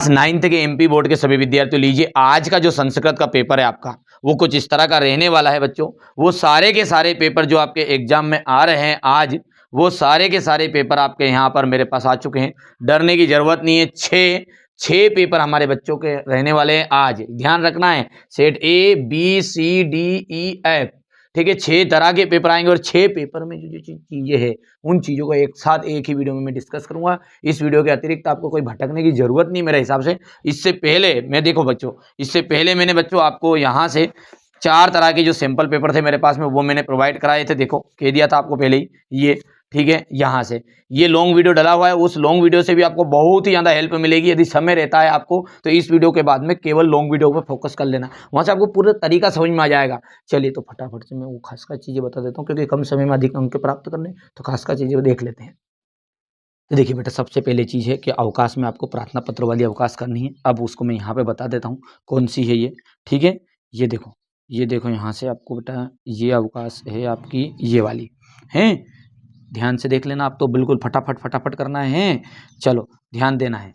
Ninth के MP board के सभी विद्यार्थियों, लीजिए आज का जो संस्कृत का पेपर है आपका वो कुछ इस तरह का रहने वाला है बच्चों। वो सारे के सारे पेपर जो आपके एग्जाम में आ रहे हैं आज, वो सारे के सारे पेपर आपके यहाँ पर मेरे पास आ चुके हैं। डरने की जरूरत नहीं है। छः पेपर हमारे बच्चों के रहने वाले हैं आज। ध्यान रखना है, set A B C D E F, ठीक है, 6 तरह के पेपर आएंगे और 6 पेपर में जो जो चीज़ें हैं उन चीज़ों को एक साथ एक ही वीडियो में मैं डिस्कस करूंगा। इस वीडियो के अतिरिक्त आपको कोई भटकने की जरूरत नहीं मेरे हिसाब से। इससे पहले मैं देखो बच्चों, इससे पहले मैंने बच्चों आपको यहाँ से 4 तरह के जो सैंपल पेपर थे मेरे पास में वो मैंने प्रोवाइड कराए थे। देखो कह दिया था आपको पहले ही ये, ठीक है। यहाँ से ये लॉन्ग वीडियो डला हुआ है, उस लॉन्ग वीडियो से भी आपको बहुत ही ज़्यादा हेल्प मिलेगी। यदि समय रहता है आपको तो इस वीडियो के बाद में केवल लॉन्ग वीडियो पर फोकस कर लेना, वहाँ से आपको पूरा तरीका समझ में आ जाएगा। चलिए तो फटाफट से मैं वो खासकर चीज़ें बता देता हूँ, क्योंकि कम समय में अधिक अंक प्राप्त करने, तो खासकर चीज़ें देख लेते हैं। तो देखिए बेटा, सबसे पहले चीज़ है कि अवकाश में आपको प्रार्थना पत्र वाली अवकाश करनी है। अब उसको मैं यहाँ पे बता देता हूँ कौन सी है ये, ठीक है। ये देखो यहाँ से आपको बेटा ये अवकाश है आपकी ये वाली है। ध्यान से देख लेना, आप तो बिल्कुल फटाफट करना है। चलो ध्यान देना है।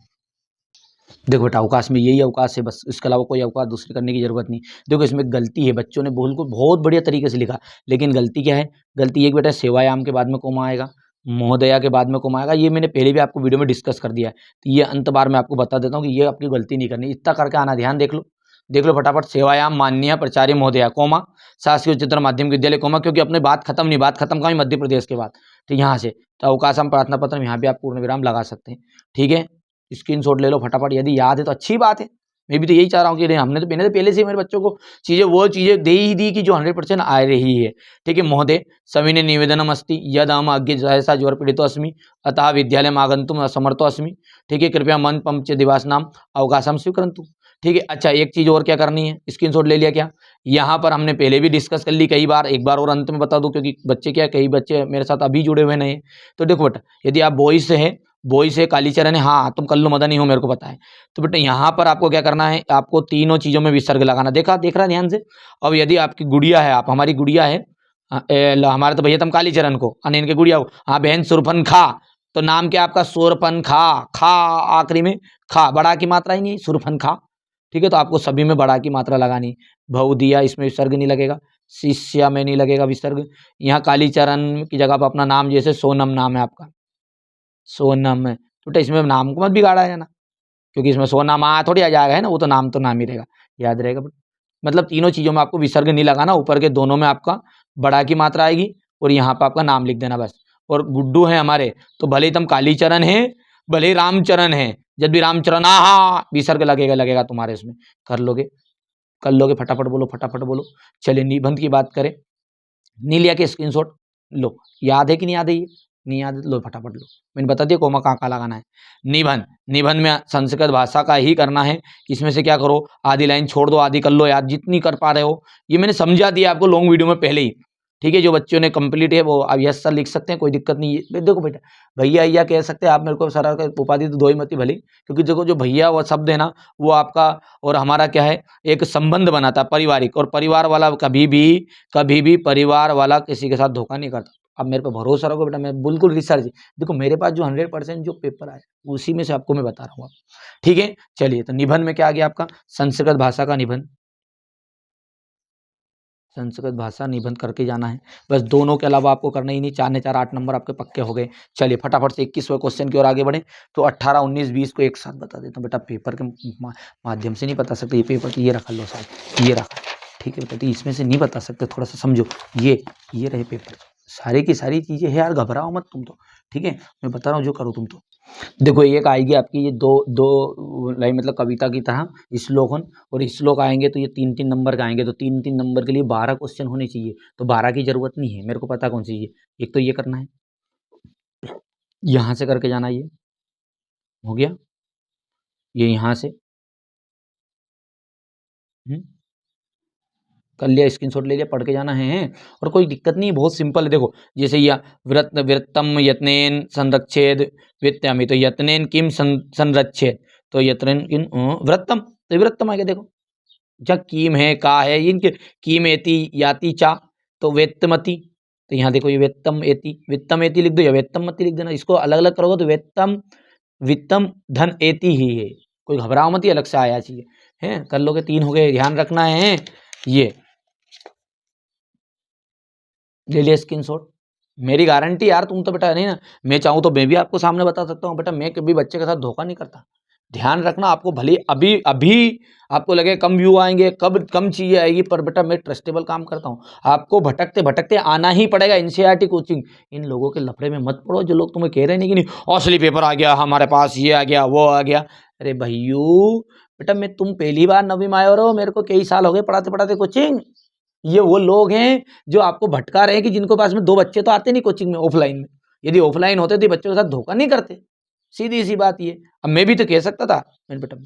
देखो बेटा, अवकाश में यही अवकाश है बस, इसके अलावा कोई अवकाश दूसरे करने की जरूरत नहीं। देखो इसमें गलती है, बच्चों ने बिल्कुल बहुत बढ़िया तरीके से लिखा, लेकिन गलती क्या है? गलती एक बेटा सेवायाम के बाद में कोमा आएगा, महोदया के बाद में कोमा आएगा। ये मैंने पहले भी आपको वीडियो में डिस्कस कर दिया है, तो ये अंत बार मैं आपको बता देता हूँ कि ये आपकी गलती नहीं करनी। इतना करके आना, ध्यान देख लो फटाफट। सेवायाम माननीय प्राचार्य महोदया कोमा शासकीय उच्चतर माध्यमिक विद्यालय कोमा, क्योंकि अपने बात खत्म नहीं, बात खत्म कहाँ? मध्य प्रदेश के बाद। तो यहाँ से तो अवकाश हम प्रार्थना पत्र में यहाँ भी आप पूर्ण विराम लगा सकते हैं, ठीक है। स्क्रीनशॉट ले लो फटाफट, यदि याद है तो अच्छी बात है। मैं भी तो यही चाह रहा हूँ कि हमने तो पहले से मेरे बच्चों को वो चीज़ें दे ही दी कि जो 100% आ रही है, ठीक है। महोदय सविनय निवेदनम अस्ति यद अहम अज्ञ सहसा ज्वर पीड़ितो अस्मि अतः विद्यालयम आगन्तुम असमर्थो अस्मि, ठीक है। कृपया मन पंच दिवस नाम अवकाशम स्वीकरन्तु, ठीक है। अच्छा, एक चीज़ और क्या करनी है, स्क्रीनशॉट ले लिया क्या? यहाँ पर हमने पहले भी डिस्कस कर ली कई बार, एक बार और अंत में बता दूं, क्योंकि बच्चे क्या, कई बच्चे मेरे साथ अभी जुड़े हुए नहीं। तो देखो बेटा, यदि आप बॉयज से हैं, बॉयज है कालीचरण है, हाँ तुम कल्लू मदनी हो, मेरे को पता है। तो बेटा यहाँ पर आपको क्या करना है, आपको तीनों चीज़ों में विसर्ग लगाना। देख रहा ध्यान से। अब यदि आपकी गुड़िया है, आप हमारी गुड़िया है, हमारे तो भैया तुम कालीचरण को, अने इनके गुड़िया हो, हाँ बहन सुरफन खा, तो नाम क्या आपका? सुरफन खा। खा आखिरी में खा, बड़ा की मात्रा ही नहीं, सुरफन खा, ठीक है। तो आपको सभी में बड़ा की मात्रा लगानी। भव दिया, इसमें विसर्ग नहीं लगेगा। शिष्या में नहीं लगेगा विसर्ग। यहाँ कालीचरण की जगह पर अपना नाम, जैसे सोनम नाम है आपका, सोनम है, तो बेटा इसमें नाम को मत बिगाड़ा जाना, क्योंकि इसमें सोनम आ थोड़ी आ जाएगा, है ना, वो तो नाम ही रहेगा, याद रहेगा। मतलब तीनों चीज़ों में आपको विसर्ग नहीं लगाना, ऊपर के दोनों में आपका बड़ा की मात्रा आएगी और यहाँ पर आपका नाम लिख देना बस। और गुड्डू है हमारे, तो भले ही तुम कालीचरण है, भले ही रामचरण है, जब भी रामचरण आहा विसर्ग लगेगा तुम्हारे इसमें। कर लोगे, फटाफट बोलो। चलिए निबंध की बात करें, नहीं लिया के स्क्रीनशॉट लो, याद है कि नहीं याद है? ये नहीं याद है लो फटाफट लो, मैंने बता दिया कोमा कहाँ लगाना है। निबंध में संस्कृत भाषा का ही करना है। इसमें से क्या करो, आधी लाइन छोड़ दो, आधी कर लो याद, जितनी कर पा रहे हो। ये मैंने समझा दिया आपको लॉन्ग वीडियो में पहले ही, ठीक है। जो बच्चों ने कंप्लीट है वो अब यस सर लिख सकते हैं, कोई दिक्कत नहीं है। देखो बेटा, भैया कह सकते हैं आप, मेरे को सर का उपाधि तो दो ही मती भली, क्योंकि देखो जो भैया वो शब्द है ना, वो आपका और हमारा क्या है, एक संबंध बनाता है पारिवारिक, और परिवार वाला कभी भी परिवार वाला किसी के साथ धोखा नहीं करता। अब मेरे पे भरोसा रखो बेटा, मैं बिल्कुल रिसर्च, देखो मेरे पास जो 100% जो पेपर आए उसी में से आपको मैं बता रहा हूँ, ठीक है। चलिए तो निबंध में क्या आ गया आपका? संस्कृत भाषा का निबंध, संस्कृत भाषा निबंध करके जाना है बस। दोनों के अलावा आपको करना ही नहीं। 4 ने 4 8 नंबर आपके पक्के हो गए। चलिए फटाफट से 21वें क्वेश्चन की ओर आगे बढ़े। तो 18 19 20 को एक साथ बता देता हूँ बेटा, पेपर के माध्यम से नहीं बता सकते। ये पेपर तो ये रखा लो साहब, ये रखा, ठीक है बेटा। तो इसमें से नहीं बता सकते, थोड़ा सा समझो। ये रहे पेपर, सारी की सारी चीज़ें है यार, घबराओ मत तुम तो, ठीक है। मैं बता रहा हूँ जो करो तुम तो। देखो एक आएगी आपकी ये दो लाइन, मतलब कविता की तरह श्लोकन, और श्लोक आएंगे तो ये 3 नंबर का आएंगे। तो 3 नंबर के लिए 12 क्वेश्चन होने चाहिए, तो 12 की जरूरत नहीं है, मेरे को पता कौन सी है। एक तो ये करना है, यहाँ से करके जाना, ये हो गया, ये यहाँ से कर लिया, स्क्रीनशॉट ले लिया, पढ़ के जाना है। और कोई दिक्कत नहीं, बहुत सिंपल है। देखो जैसे यह वृत्तम यत्नेन संरक्षेद वित्तयामि, तो यत्नेन किम संरक्षेद, तो यत्नेन किम वृत्तम, तो वृत्तम आ गया। देखो जब कीम है, का है, इनके कीम एति याति चा, तो वेत्तमति, तो यहाँ देखो ये वित्तम एति लिख दो या वेत्तम मति लिख देना। इसको अलग अलग करोगे तो वित्तम धन एति ही है, कोई घबराओ मत, ये अलग से आया चाहिए है। कर लोगे, 3 हो गए, ध्यान रखना है। ये ले लिया स्क्रीनशॉट, मेरी गारंटी यार, तुम तो बेटा नहीं ना, मैं चाहूँ तो मैं भी आपको सामने बता सकता हूँ बेटा, मैं कभी बच्चे के साथ धोखा नहीं करता। ध्यान रखना, आपको भले अभी अभी आपको लगे कम व्यू आएंगे, कब कम चीजें आएगी, पर बेटा मैं ट्रस्टेबल काम करता हूँ। आपको भटकते भटकते आना ही पड़ेगा एनसीईआरटी कोचिंग। इन लोगों के लफड़े में मत पड़ो, जो लोग तुम्हें कह रहे नहीं कि नहीं असली पेपर आ गया हमारे पास, ये आ गया वो आ गया। अरे भैयू बेटा, मैं तुम पहली बार 9वीं में आए हो, मेरे को कई साल हो गए पढ़ाते पढ़ाते कोचिंग। ये वो लोग हैं जो आपको भटका रहे हैं कि जिनको पास में 2 बच्चे तो आते नहीं कोचिंग में ऑफलाइन में। यदि ऑफलाइन होते तो बच्चों के साथ धोखा नहीं करते, सीधी सी बात ये। अब मैं भी तो कह सकता था, मेरे बेटा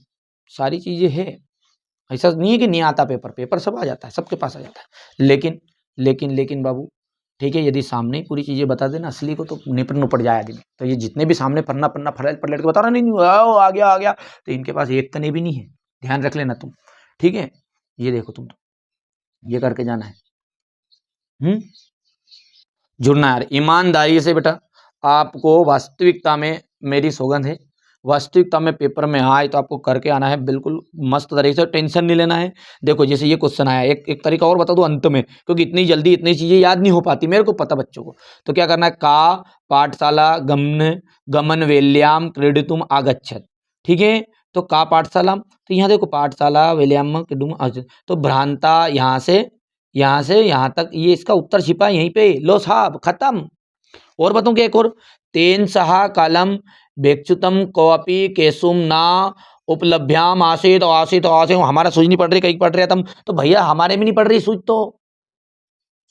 सारी चीजें है, ऐसा नहीं है कि नहीं आता पेपर, पेपर सब आ जाता है, सबके पास आ जाता है। लेकिन बाबू ठीक है, यदि सामने ही पूरी चीजें बता देना असली को, तो निपट नुपट जाए आदमी। तो ये जितने भी सामने पन्ना पन्ना फलट पलट के बता रहा नहीं आ गया, तो इनके पास एक तने भी नहीं है, ध्यान रख लेना तुम। ठीक है, ये देखो तुम, ये करके जाना है। जुड़ना यार ईमानदारी से बेटा। आपको वास्तविकता में, मेरी सौगंध है, वास्तविकता में पेपर में आए तो आपको करके आना है, बिल्कुल मस्त तरीके से, टेंशन नहीं लेना है। देखो जैसे ये क्वेश्चन आया, एक तरीका और बता दो अंत में, क्योंकि इतनी जल्दी इतनी चीजें याद नहीं हो पाती, मेरे को पता बच्चों को। तो क्या करना है, का पाठशाला गमन गमन वेल्याम क्रीडितुम आगच्छत। ठीक है, तो का पाठशाला, तो यहाँ देखो पाठशाला वेल्याम क्रीडितुम आगच्छत, तो भ्रांता यहाँ से यहाँ तक, ये इसका उत्तर छिपा है यहीं पे, लो साहब खत्म। और बताऊं क्या, एक और, तेन सहा कालम भेक्षुतम कोअपि केसुम ना उपलभ्याम आसित आसित आसित। हमारा सूझ नहीं पड़ रही, कहीं पढ़ रहे तुम तो भैया, हमारे में नहीं पढ़ रही सूझ तो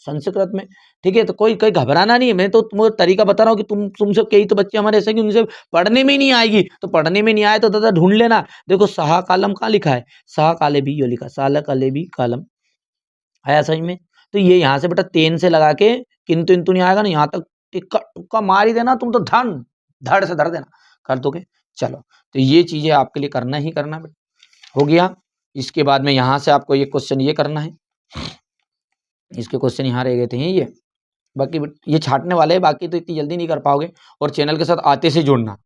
संस्कृत में। ठीक है, तो कोई कोई घबराना नहीं है, मैं तो तुम्हें तरीका बता रहा हूँ कि तुमसे कई तो बच्चे हमारे ऐसे कि उनसे पढ़ने में ही नहीं आएगी, तो पढ़ने में नहीं आए तो दादा ढूंढ लेना। देखो सहा कालम कहाँ लिखा है, सहा काले भी, यो लिखा साल काले भी कालम, आया समझ में। तो ये यहाँ से बेटा तेन से लगा के किंतु इंतु नहीं आएगा ना, यहाँ तक टिक्का टुक्का मार ही देना तुम, तो धड़ से धर देना, कर दोगे। चलो, तो ये चीजें आपके लिए करना ही करना बेटा, हो गया। इसके बाद में यहाँ से आपको ये क्वेश्चन ये करना है, इसके क्वेश्चन यहाँ रह गए थे ये, बाकी ये छाटने वाले हैं, बाकी तो इतनी जल्दी नहीं कर पाओगे। और चैनल के साथ आते से जुड़ना,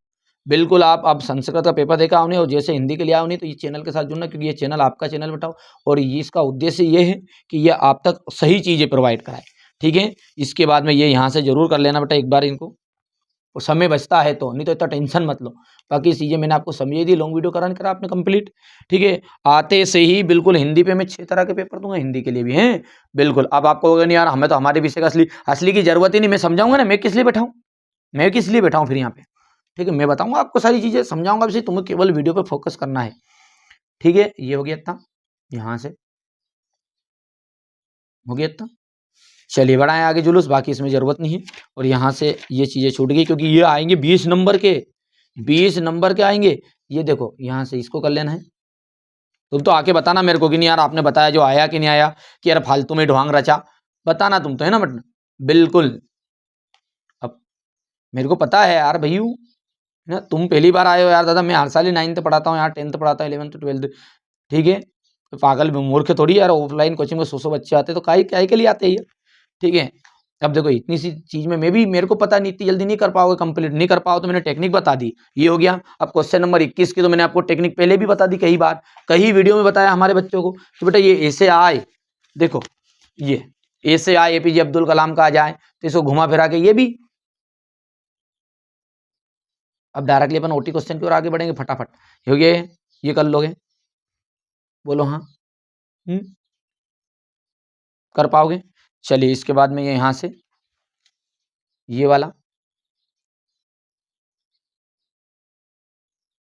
बिल्कुल। आप अब संस्कृत का पेपर देखा उन्हें, और जैसे हिंदी के लिए आओ नहीं, तो ये चैनल के साथ जुड़ना, क्योंकि ये चैनल आपका चैनल बताओ, और ये इसका उद्देश्य ये है कि ये आप तक सही चीज़ें प्रोवाइड कराए। ठीक है, इसके बाद में ये यहाँ से जरूर कर लेना बेटा एक बार इनको, और समय बचता है तो, नहीं तो इतना टेंशन मत लो। बाकी चीज़ें मैंने आपको समझाई दी, लॉन्ग वीडियो कराने करा आपने कंप्लीट। ठीक है, आते से ही बिल्कुल हिंदी पे मैं 6 तरह के पेपर दूंगा, हिंदी के लिए भी हैं बिल्कुल। अब आपको होगा नहीं यार, हमें तो हमारे विषय का असली की जरूरत ही नहीं, मैं समझाऊंगा ना, मैं किस लिए बैठाऊँ, मैं किस लिए बैठाऊँ फिर यहाँ पे। ठीक है, मैं बताऊंगा आपको सारी चीजें, समझाऊंगा भी, तुम्हें केवल वीडियो पे फोकस करना है। ठीक है, ये हो गया इतना, यहाँ से हो गया इतना। चलिए बढ़ाएं आगे जुलूस, बाकी इसमें जरूरत नहीं है। और यहाँ से ये चीजें छूट गई, क्योंकि ये आएंगे 20 नंबर के, 20 नंबर के आएंगे। ये देखो यहाँ से इसको कर लेना है। तुम तो आके बताना मेरे को कि नहीं यार आपने बताया जो आया कि नहीं आया, कि यार फालतू में ढोंग रचा, बताना तुम तो है ना बट, बिल्कुल। अब मेरे को पता है यार भैयू ना, तुम पहली बार आए हो यार दादा, मैं हर साल ही 9th पढ़ाता हूँ यार, 10th पढ़ाता हूँ, 11th 12th। ठीक है, तो पागल मूर्ख थोड़ी यार, ऑफलाइन कोचिंग में 100 बच्चे आते हैं, तो काहे के लिए आते हैं ये। ठीक है, अब देखो इतनी सी चीज में मैं भी, मेरे को पता नहीं, इतनी जल्दी नहीं कर पाओगे कंप्लीट, नहीं कर पाओ तो मैंने टेक्निक बता दी, ये हो गया। अब क्वेश्चन नंबर 21 की तो मैंने आपको टेक्निक पहले भी बता दी कई बार, कई वीडियो में बताया हमारे बच्चों को कि बेटा ये ऐसे आए, देखो ये ऐसे आए, एपीजे अब्दुल कलाम का आ जाए तो इसको घुमा फिरा के ये भी। अब डायरेक्टली अपन ओटी क्वेश्चन की ओर आगे बढ़ेंगे फटाफट, हो गया ये कर लोगे, बोलो हाँ। कर पाओगे। चलिए इसके बाद में ये यहाँ से ये वाला,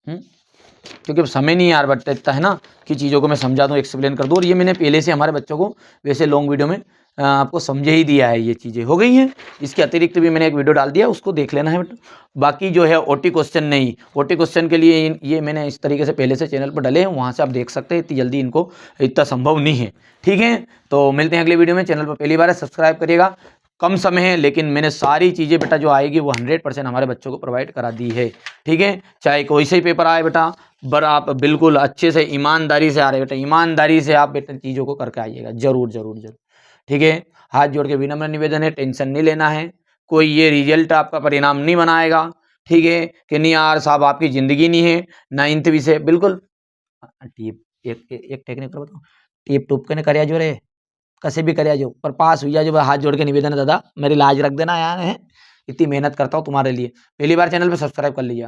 क्योंकि अब समय नहीं यार बचता है ना, कि चीज़ों को मैं समझा दूँ, एक्सप्लेन कर दूँ। और ये मैंने पहले से हमारे बच्चों को वैसे लॉन्ग वीडियो में आपको समझे ही दिया है, ये चीज़ें हो गई हैं। इसके अतिरिक्त भी मैंने एक वीडियो डाल दिया, उसको देख लेना है। बाकी जो है ओटी क्वेश्चन नहीं, ओटी क्वेश्चन के लिए ये मैंने इस तरीके से पहले से चैनल पर डले हैं, वहाँ से आप देख सकते हैं, इतनी जल्दी इनको इतना संभव नहीं है। ठीक है, तो मिलते हैं अगले वीडियो में। चैनल पर पहली बार है सब्सक्राइब करिएगा, कम समय है लेकिन मैंने सारी चीज़ें बेटा जो आएगी वो 100% हमारे बच्चों को प्रोवाइड करा दी है। ठीक है, चाहे कोई से ही पेपर आए बेटा, पर आप बिल्कुल अच्छे से ईमानदारी से आ रहे बेटा, ईमानदारी से आप बेटा चीज़ों को करके आइएगा, जरूर जरूर जरूर। ठीक है, हाथ जोड़ के विनम्र निवेदन है, टेंशन नहीं लेना है, कोई ये रिजल्ट आपका परिणाम नहीं बनाएगा। ठीक है, कि नहीं यार साहब आपकी ज़िंदगी नहीं है 9th विषय, बिल्कुल टीप एक टेक्निक पर बताओ, टीप टूप के कर्या जो रे कसे भी कर्या जो पर पास हुई जो हाथ जोड़ के निवेदन है दादा, मेरी लाज रख देना यार है, इतनी मेहनत करता हूँ तुम्हारे लिए। पहली बार चैनल पे सब्सक्राइब कर लीजिए।